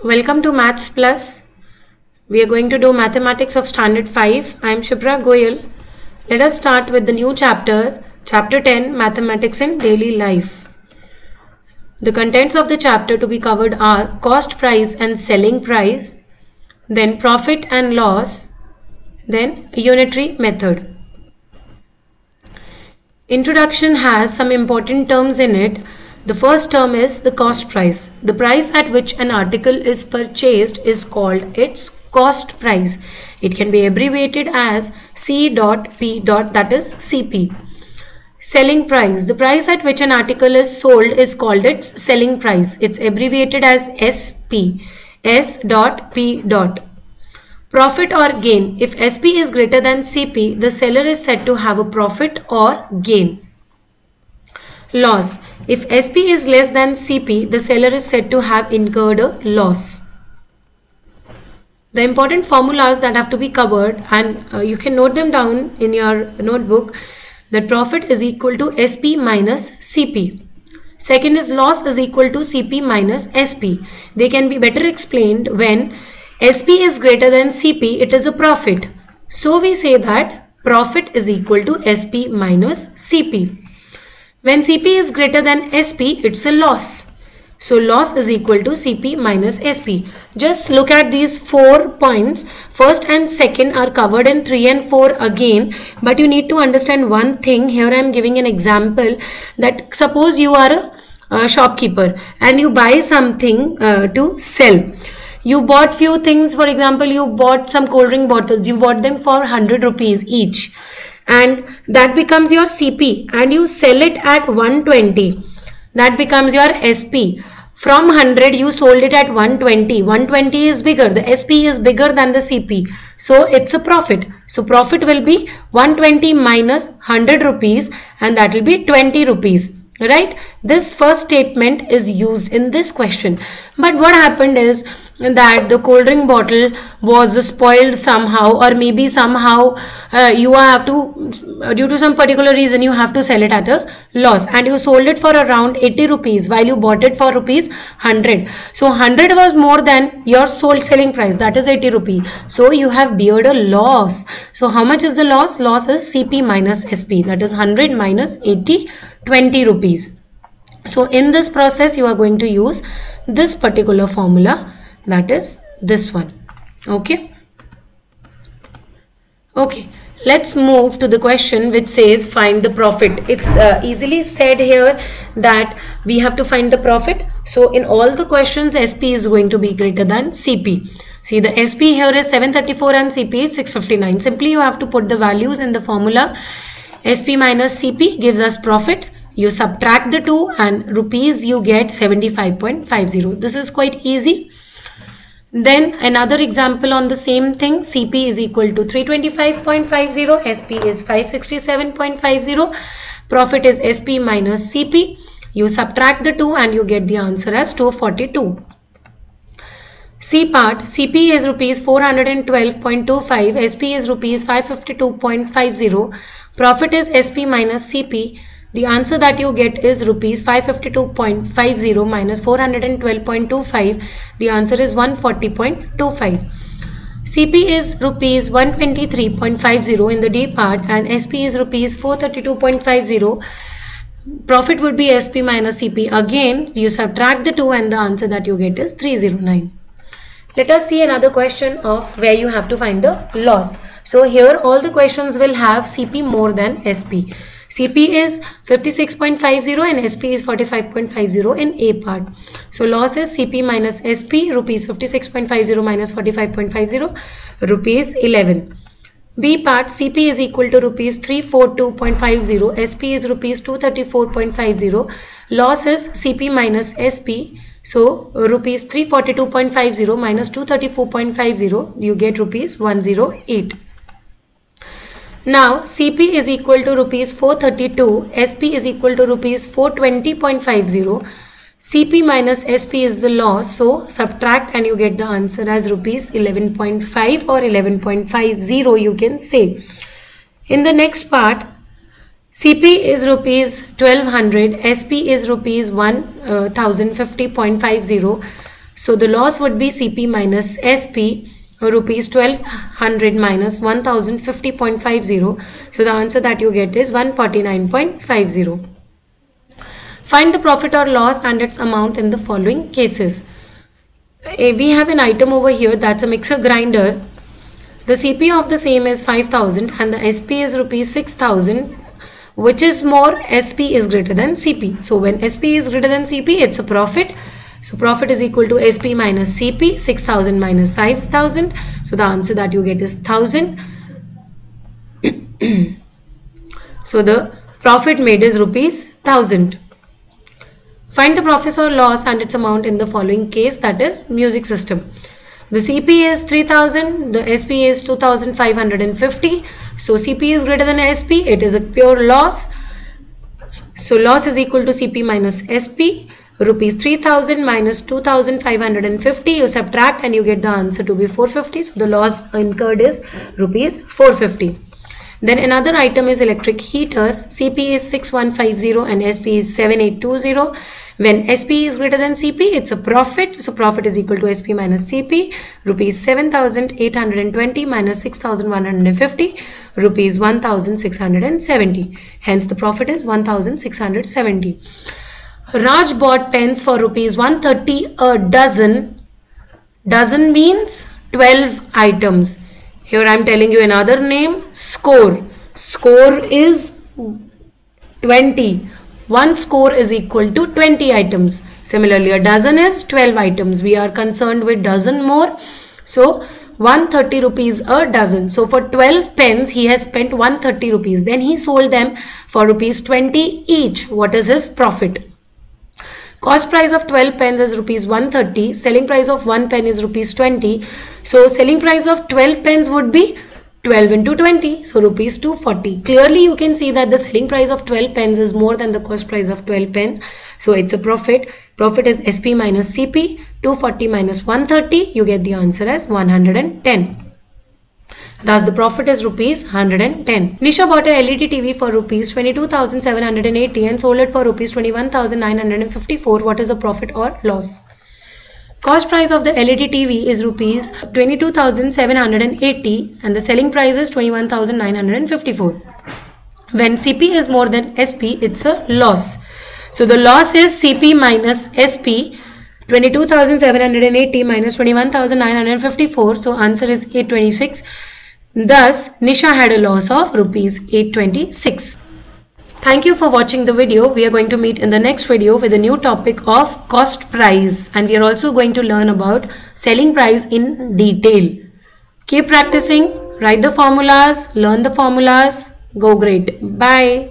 Welcome to Maths Plus. We are going to do Mathematics of Standard 5. I am Shipra Goyal. Let us start with the new chapter, Chapter 10, Mathematics in Daily Life. The contents of the chapter to be covered are cost price and selling price, then profit and loss, then unitary method. Introduction has some important terms in it. The first term is the cost price. The price at which an article is purchased is called its cost price. It can be abbreviated as C.P. that is CP. Selling price. The price at which an article is sold is called its selling price. It's abbreviated as SP. S.P. Profit or gain. If SP is greater than CP, the seller is said to have a profit or gain. Loss. If SP is less than CP, the seller is said to have incurred a loss. The important formulas that have to be covered, and you can note them down in your notebook, that profit is equal to SP minus CP. Second is loss is equal to CP minus SP. They can be better explained when SP is greater than CP, it is a profit. So we say that profit is equal to SP minus CP. When CP is greater than SP, it's a loss. So loss is equal to CP minus SP. Just look at these 4 points. First and second are covered in 3 and 4 again. But you need to understand one thing. Here I am giving an example that suppose you are a shopkeeper and you buy something to sell. You bought few things. For example, you bought some cold drink bottles. You bought them for 100 rupees each. And that becomes your CP, and you sell it at 120. That becomes your SP. From 100 you sold it at 120. 120 is bigger. The SP is bigger than the CP. So it's a profit. So profit will be 120 minus 100 rupees, and that will be 20 rupees. Right? This first statement is used in this question. But what happened is that the cold drink bottle was spoiled somehow, or maybe somehow you have to, due to some particular reason, you have to sell it at a loss, and you sold it for around 80 rupees while you bought it for rupees 100. So 100 was more than your selling price, that is 80 rupees. So you have beared a loss. So how much is the loss? Loss is CP minus SP, that is 100 minus 80, 20 rupees. So in this process you are going to use this particular formula, that is this one. Okay, let's move to the question which says find the profit. It's easily said here that we have to find the profit. So in all the questions SP is going to be greater than CP. See, the SP here is 734 and CP is 659. Simply you have to put the values in the formula. SP minus CP gives us profit. You subtract the two and rupees you get 75.50. This is quite easy. Then another example on the same thing. CP is equal to 325.50. SP is 567.50. Profit is SP minus CP. You subtract the two and you get the answer as 242. C part. CP is rupees 412.25. SP is rupees 552.50. Profit is SP minus CP. The answer that you get is rupees 552.50 minus 412.25. The answer is 140.25. CP is rupees 123.50 in the D part, and SP is rupees 432.50. Profit would be SP minus CP. Again, you subtract the two and the answer that you get is 309. Let us see another question of where you have to find the loss. So here all the questions will have CP more than SP. CP is 56.50 and SP is 45.50 in A part. So loss is CP minus SP, rupees 56.50 minus 45.50, rupees 11. B part, CP is equal to rupees 342.50, SP is rupees 234.50. Loss is CP minus SP. So rupees 342.50 minus 234.50, you get rupees 108. Now CP is equal to rupees 432, SP is equal to rupees 420.50. CP minus SP is the loss, so subtract and you get the answer as rupees 11.5 or 11.50 you can say. In the next part, CP is rupees 1200, SP is rupees 1050.50. So the loss would be CP minus SP, rupees 1200 minus 1050.50. So the answer that you get is 149.50. Find the profit or loss and its amount in the following cases. We have an item over here, that's a mixer grinder. The CP of the same is 5000 and the SP is rupees 6000. Which is more? SP is greater than CP. So when SP is greater than CP, it's a profit. So profit is equal to SP minus CP, 6000 minus 5000. So the answer that you get is 1000. So the profit made is rupees 1000. Find the profit or loss and its amount in the following case, that is music system. The CP is 3000, the SP is 2550. So CP is greater than SP, it is a pure loss. So loss is equal to CP minus SP, rupees 3000 minus 2550. You subtract and you get the answer to be 450. So the loss incurred is rupees 450. Then another item is electric heater. CP is 6150 and SP is 7820. When SP is greater than CP, it's a profit. So profit is equal to SP minus CP, rupees 7820 minus 6150, rupees 1670. Hence the profit is 1670. Raj bought pens for rupees 130 a dozen. Dozen means 12 items. Here I am telling you another name, score. Score is 20. One score is equal to 20 items. Similarly, a dozen is 12 items. We are concerned with dozen more. So 130 rupees a dozen. So for 12 pens, he has spent 130 rupees. Then he sold them for rupees 20 each. What is his profit? Cost price of 12 pens is rupees 130. Selling price of 1 pen is rupees 20. So selling price of 12 pens would be 12 into 20. So rupees 240. Clearly you can see that the selling price of 12 pens is more than the cost price of 12 pens. So it's a profit. Profit is SP minus CP. 240 minus 130. You get the answer as 110. Thus the profit is rupees 110. Nisha bought a LED TV for rupees 22,780 and sold it for rupees 21,954. What is the profit or loss? Cost price of the LED TV is rupees 22,780 and the selling price is 21,954. When CP is more than SP, it's a loss. So the loss is CP minus SP. 22,780 minus 21,954. So answer is 826. Thus, Nisha had a loss of rupees 826. Thank you for watching the video. We are going to meet in the next video with a new topic of cost price, and we are also going to learn about selling price in detail. Keep practicing, write the formulas, learn the formulas. Go great. Bye.